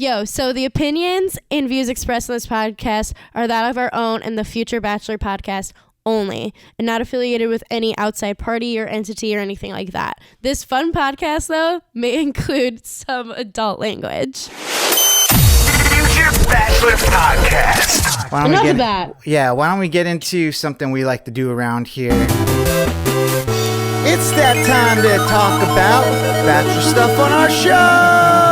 Yo, so the opinions and views expressed in this podcast are that of our own and the future Bachelor podcast only, and not affiliated with any outside party or entity or anything like that. This fun podcast, though, may include some adult language. Future Bachelor podcast. Enough of that. Yeah, why don't we get into something we like to do around here? It's that time to talk about Bachelor stuff on our show!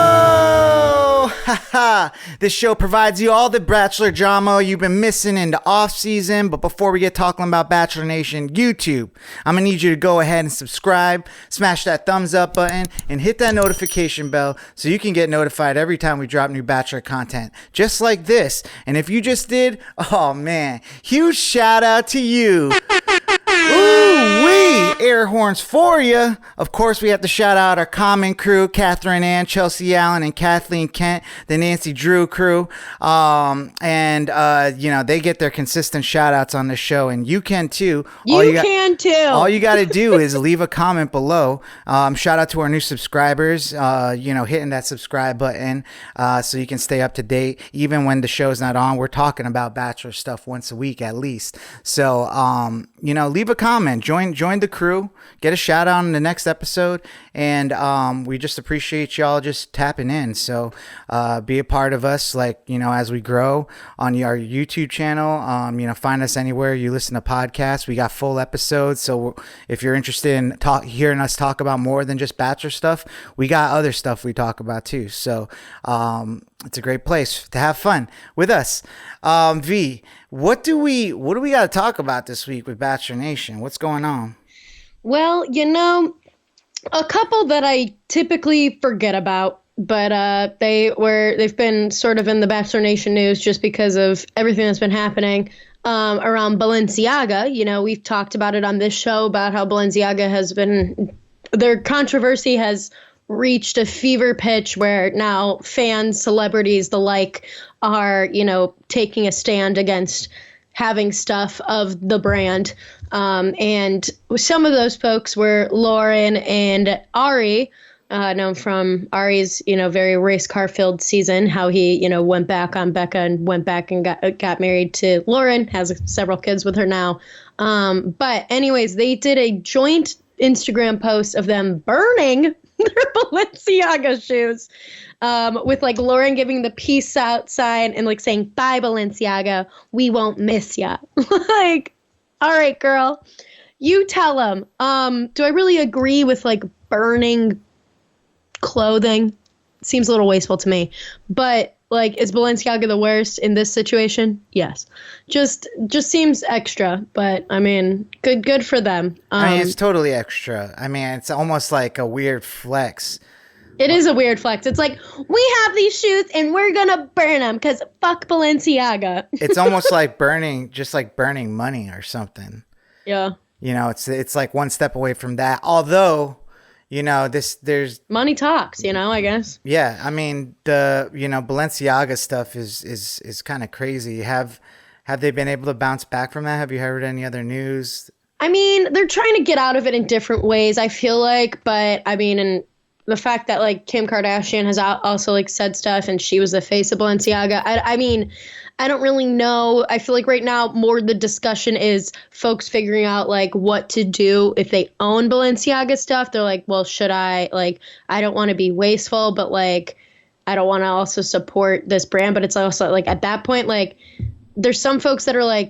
This show provides you all the Bachelor drama you've been missing in the off-season. But before we get talking about Bachelor Nation YouTube, I'm going to need you to go ahead and subscribe, smash that thumbs up button, and hit that notification bell so you can get notified every time we drop new Bachelor content, just like this. And if you just did, oh man, huge shout out to you. Ooh-wee, air horns for you. Of course, we have to shout out our common crew, Catherine Ann, Chelsea Allen, and Kathleen Kent, the Nancy Drew crew. They get their consistent shout outs on the show, and you can too. You can too. All you got to do is leave a comment below. Shout out to our new subscribers, hitting that subscribe button so you can stay up to date. Even when the show's not on, we're talking about Bachelor stuff once a week at least. So, leave a comment, join the crew, get a shout out in the next episode, and we just appreciate y'all just tapping in. So be a part of us, as we grow on our YouTube channel. Find us anywhere you listen to podcasts. We got full episodes, so if you're interested in hearing us talk about more than just Bachelor stuff, we got other stuff we talk about too. So it's a great place to have fun with us. V, what do we got to talk about this week with Bachelor Nation? What's going on? Well, a couple that I typically forget about, but they've been sort of in the Bachelor Nation news just because of everything that's been happening around Balenciaga. We've talked about it on this show about how Balenciaga their controversy has reached a fever pitch where now fans, celebrities, the like are, taking a stand against having stuff of the brand. And some of those folks were Lauren and Arie, known from Arie's, very race car filled season, how he, went back on Becca and went back and got married to Lauren, has several kids with her now. But anyways, they did a joint Instagram post of them burning their Balenciaga shoes, with Lauren giving the peace out sign and saying, "Bye, Balenciaga, we won't miss ya." All right, girl, you tell them. Do I really agree with burning clothing? Seems a little wasteful to me, but is Balenciaga the worst in this situation? Yes. Just seems extra, but I mean, good for them. It's totally extra. I mean, it's almost like a weird flex. It is a weird flex. It's we have these shoes and we're gonna burn them because fuck Balenciaga. It's almost like burning money or something. Yeah. It's like one step away from that. Although, there's money talks, I guess. Yeah, I mean the Balenciaga stuff is kind of crazy. Have they been able to bounce back from that? Have you heard any other news? I mean, they're trying to get out of it in different ways, I feel like, but I mean, and the fact that Kim Kardashian has also said stuff and she was the face of Balenciaga. I mean, I don't really know. I feel like right now more the discussion is folks figuring out what to do if they own Balenciaga stuff. They're well, should I? I don't want to be wasteful, but I don't want to also support this brand. But it's also at that point, there's some folks that are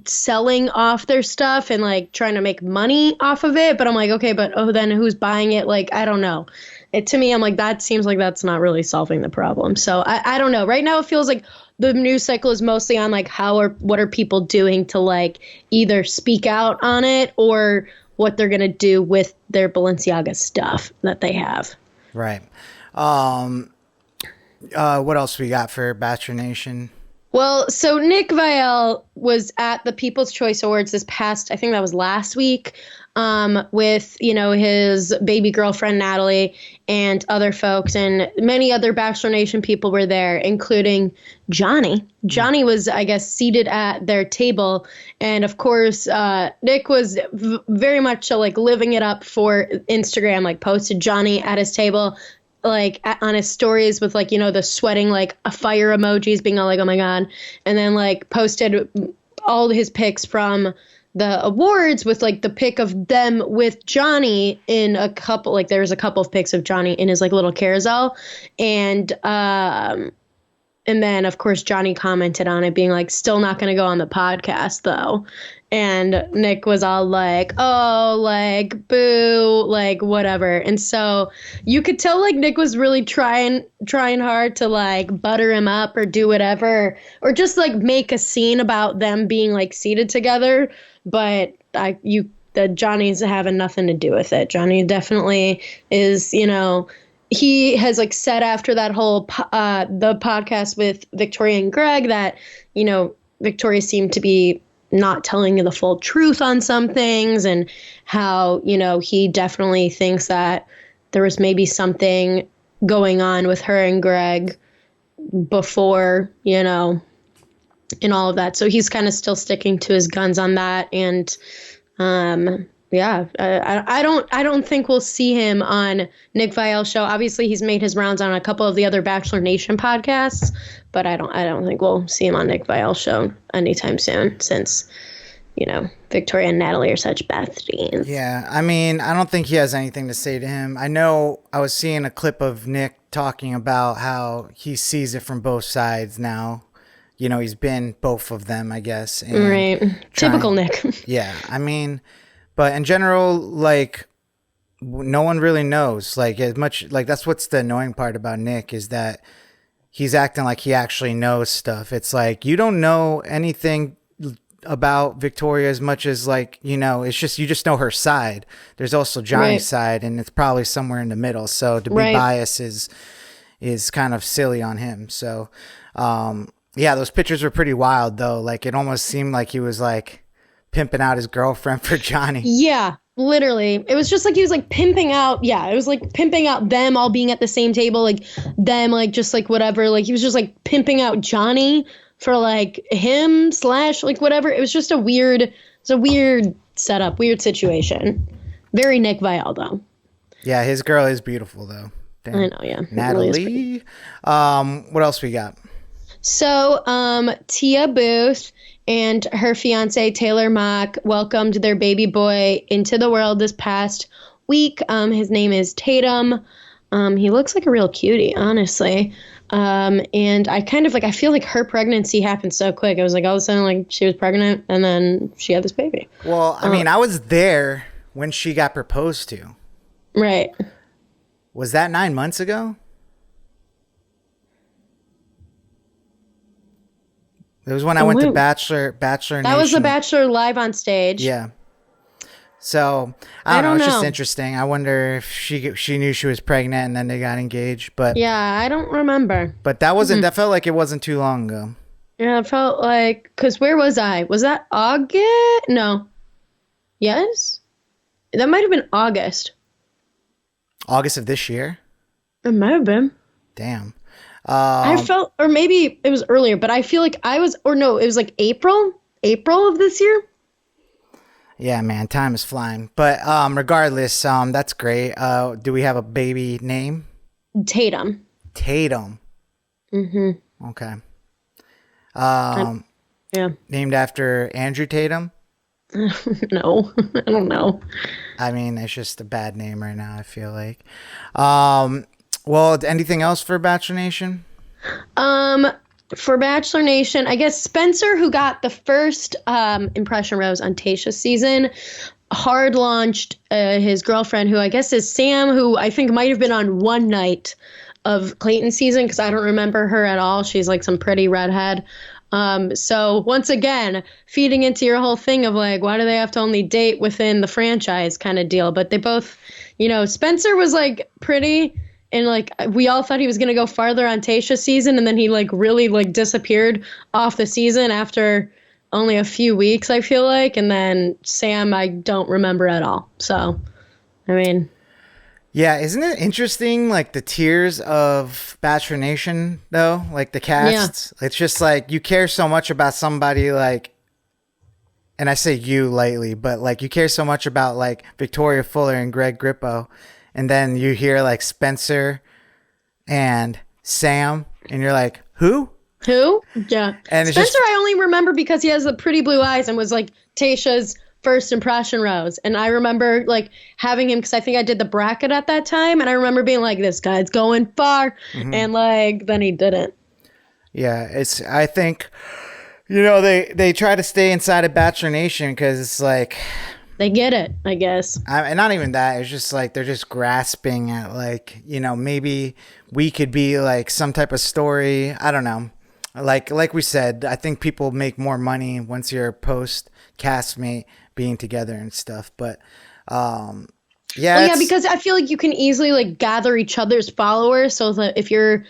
selling off their stuff and trying to make money off of it. But I'm okay, but then who's buying it? I don't know. To me, I'm that seems like that's not really solving the problem. So I don't know. Right now, it feels like the news cycle is mostly on what are people doing to either speak out on it or what they're going to do with their Balenciaga stuff that they have. Right. What else we got for Bachelor Nation? Well, so Nick Viall was at the People's Choice Awards this past, I think that was last week, with, his baby girlfriend, Natalie, and other folks, and many other Bachelor Nation people were there, including Johnny. Johnny was, I guess, seated at their table. And of course, Nick was very much living it up for Instagram, posted Johnny at his table, like on his stories with like, you know, the sweating, like a fire emojis, being all like, oh my God. And then like posted all his pics from the awards with like the pic of them with Johnny in a couple, like there's a couple of pics of Johnny in his like little carousel. And then, of course, Johnny commented on it, being like, still not going to go on the podcast, though. And Nick was all like, oh, like, boo, like, whatever. And so you could tell, like, Nick was really trying hard to, like, butter him up or do whatever. Or just, like, make a scene about them being, like, seated together. But Johnny's having nothing to do with it. Johnny definitely is, you know... He has like said after that whole the podcast with Victoria and Greg that, you know, Victoria seemed to be not telling the full truth on some things, and how, you know, he definitely thinks that there was maybe something going on with her and Greg before, you know, and all of that. So he's kind of still sticking to his guns on that. And yeah, I don't think we'll see him on Nick Viall's show. Obviously, he's made his rounds on a couple of the other Bachelor Nation podcasts, but I don't think we'll see him on Nick Viall's show anytime soon, since, you know, Victoria and Natalie are such besties. Yeah, I mean, I don't think he has anything to say to him. I know I was seeing a clip of Nick talking about how he sees it from both sides now. You know, he's been both of them, I guess. And right. Typical Nick. Yeah, I mean... But in general, like, no one really knows. Like, as much, like, that's what's the annoying part about Nick, is that he's acting like he actually knows stuff. It's like, you don't know anything about Victoria as much as, like, you know, it's just, you just know her side. There's also Johnny's side, and it's probably somewhere in the middle. So to be biased is kind of silly on him. So, yeah, those pictures were pretty wild, though. Like, it almost seemed like he was, like, pimping out his girlfriend for Johnny. Yeah, literally. It was just like he was like pimping out. Yeah, it was like pimping out them all being at the same table, like them, like just like whatever. Like he was just like pimping out Johnny for like him / like whatever. It was just a weird setup, weird situation. Very Nick Viall though. Yeah, his girl is beautiful though. Damn. I know, yeah. Natalie. What else we got? So, Tia Booth and her fiance, Taylor Mock, welcomed their baby boy into the world this past week. His name is Tatum. He looks like a real cutie, honestly. And I kind of like, I feel like her pregnancy happened so quick. It was like all of a sudden, like she was pregnant and then she had this baby. Well, I mean, I was there when she got proposed to. Right. Was that 9 months ago? It was when I went to Bachelor Nation. That was the Bachelor live on stage. Yeah. So I don't know. It's just interesting. I wonder if she knew she was pregnant and then they got engaged. But yeah, I don't remember. But that wasn't. That felt like it wasn't too long ago. Yeah, it felt like, because where was I? Was that August? No. Yes, that might have been August. August of this year. It might have been. Damn. I felt, or maybe it was earlier, but I feel like it was like April of this year. Yeah, man, time is flying. But regardless, that's great. Do we have a baby name? Tatum. Mm-hmm. Okay. Yeah. Named after Andrew Tatum? No, I don't know. I mean, it's just a bad name right now, I feel like. Well, anything else for Bachelor Nation? For Bachelor Nation, I guess Spencer, who got the first impression rose on Tayshia's season, hard launched his girlfriend, who I guess is Sam, who I think might have been on one night of Clayton's season, because I don't remember her at all. She's like some pretty redhead. So once again, feeding into your whole thing of like, why do they have to only date within the franchise kind of deal? But they both, you know, Spencer was like pretty. And, like, we all thought he was going to go farther on Tayshia's season, and then he, like, really, like, disappeared off the season after only a few weeks, I feel like. And then Sam, I don't remember at all. So, I mean. Yeah, isn't it interesting, like, the tiers of Bachelor Nation, though? Like, the casts? Yeah. It's just, like, you care so much about somebody, like, and I say you lightly, but, like, you care so much about, like, Victoria Fuller and Greg Grippo. And then you hear like Spencer and Sam, and you're like, who? Who? Yeah. And it's Spencer, just- I only remember because he has the pretty blue eyes and was like Tayshia's first impression rose. And I remember like having him because I think I did the bracket at that time. And I remember being like, this guy's going far. And like, then he didn't. Yeah, I think, they try to stay inside of Bachelor Nation because it's like, They get it, I guess. and not even that. It's just like they're just grasping at like, maybe we could be like some type of story. I don't know. Like we said, I think people make more money once you're post castmate being together and stuff. But yeah, because I feel like you can easily like gather each other's followers. So that if you're,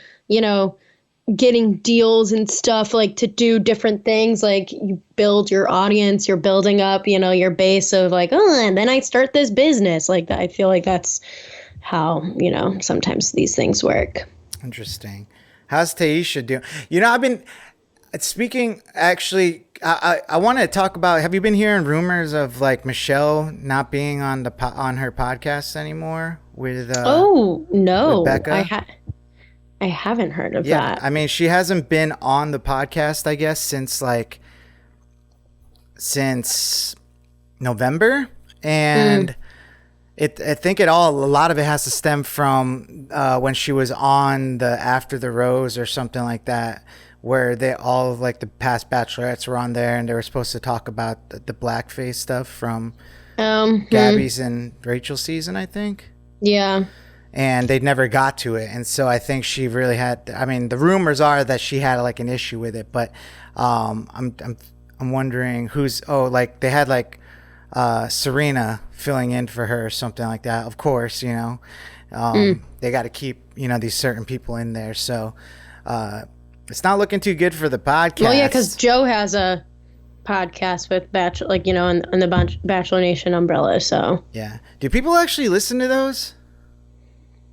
getting deals and stuff like to do different things, like you build your audience, you're building up, your base of like, oh, and then I start this business like that. I feel like that's how, sometimes these things work. Interesting. How's Tayshia doing? I've been speaking, actually, I want to talk about, have you been hearing rumors of like Michelle not being on on her podcast anymore with oh, no. with Becca? I haven't heard of that. I mean, she hasn't been on the podcast, I guess, since November. And I think a lot of it has to stem from when she was on the After the Rose or something like that, where all of like the past bachelorettes were on there and they were supposed to talk about the blackface stuff from Gabby's and Rachel's season, I think. Yeah. And they never got to it. And so I think she really had, I mean, the rumors are that she had like an issue with it, but I'm wondering like they had like Serena filling in for her or something like that. Of course, they got to keep, these certain people in there. So it's not looking too good for the podcast. Well, yeah, because Joe has a podcast with Bachelor, like, in the Bachelor Nation umbrella. So yeah. Do people actually listen to those?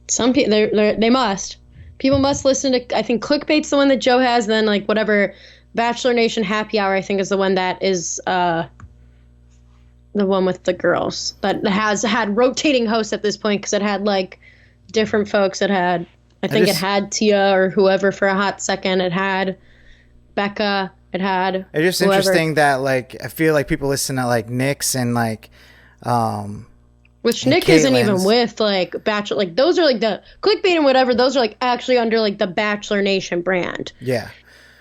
Some people, they must. People must listen to, I think Clickbait's the one that Joe has, then like whatever Bachelor Nation Happy Hour, I think is the one that is the one with the girls that has had rotating hosts at this point because it had like different folks. It had, it had Tia or whoever for a hot second. It had Becca. It had It's just whoever. Interesting that like I feel like people listen to like Nick's and like which and Nick Caitlin's. isn't even with like Bachelor, like those are like the Clickbait and whatever. Those are like actually under like the Bachelor Nation brand. Yeah,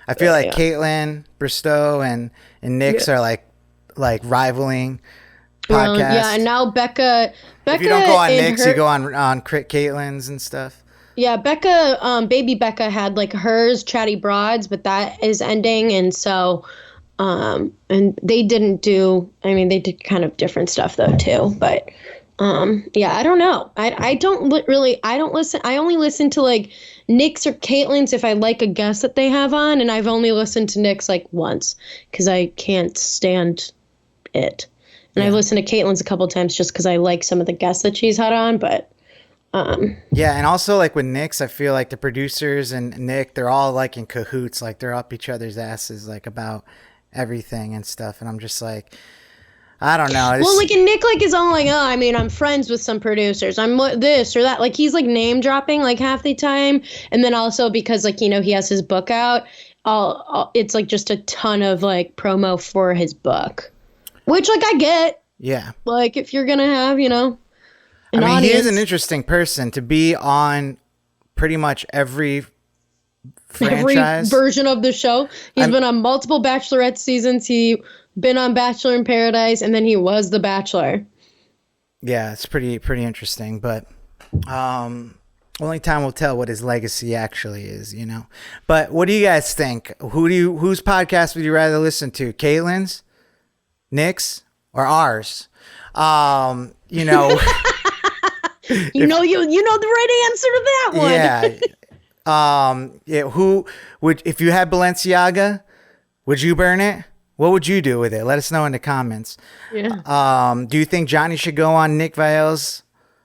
I feel like Caitlin, Bristow, and Nick's are like rivaling podcasts. Yeah, and now Becca. If you don't go on Nick's, you go on Caitlin's and stuff. Yeah, Becca, baby Becca had like hers, Chatty Broads, but that is ending, and so, and they didn't do. I mean, they did kind of different stuff though too, but. Yeah, I don't know. I don't listen. I only listen to like Nick's or Caitlin's if I like a guest that they have on, and I've only listened to Nick's like once because I can't stand it. And I've listened to Caitlin's a couple times just because I like some of the guests that she's had on, but yeah, and also like with Nick's, I feel like the producers and Nick, they're all like in cahoots, like they're up each other's asses like about everything and stuff, and I'm just like, I don't know. Well, like, and Nick, like, is all like, oh, I mean, I'm friends with some producers. I'm this or that. Like, he's, like, name dropping, like, half the time. And then also because, like, he has his book out, it's, like, just a ton of, like, promo for his book. Which, like, I get. Yeah. Like, if you're going to have, an audience. He is an interesting person to be on pretty much every franchise. Every version of the show. He's been on multiple Bachelorette seasons. He been on Bachelor in Paradise, and then he was the Bachelor. Yeah, it's pretty interesting, but only time will tell what his legacy actually is, But what do you guys think? Whose podcast would you rather listen to? Caitlin's, Nick's, or ours? You know the right answer to that one. Yeah. Who would, if you had Balenciaga, would you burn it? What would you do with it? Let us know in the comments. Yeah. Do you think Johnny should go on Nick Viall's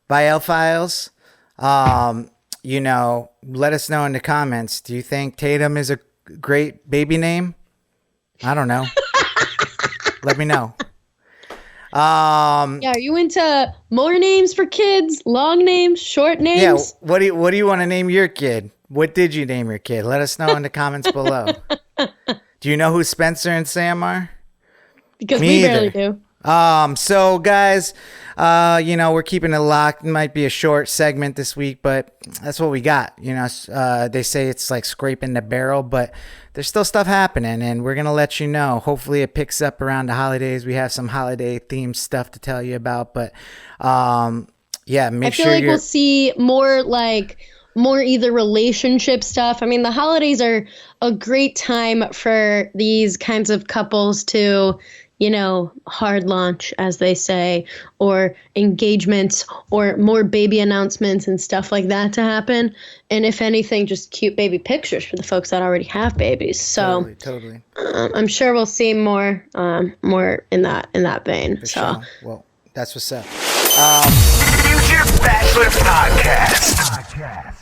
Files? Let us know in the comments. Do you think Tatum is a great baby name? I don't know. Let me know. Yeah, are you into more names for kids, long names, short names? Yeah, what do you want to name your kid? What did you name your kid? Let us know in the comments below. Do you know who Spencer and Sam are? Because Me we barely either. do. So guys, we're keeping it locked. It might be a short segment this week, but that's what we got. They say it's like scraping the barrel, but there's still stuff happening, and we're gonna let you know. Hopefully, it picks up around the holidays. We have some holiday themed stuff to tell you about, but make sure We'll see more either relationship stuff. I mean, the holidays are a great time for these kinds of couples to, hard launch, as they say, or engagements or more baby announcements and stuff like that to happen. And if anything, just cute baby pictures for the folks that already have babies. So totally. I'm sure we'll see more in that vein. For so sure. Well, that's what's up. Future Bachelor Podcast.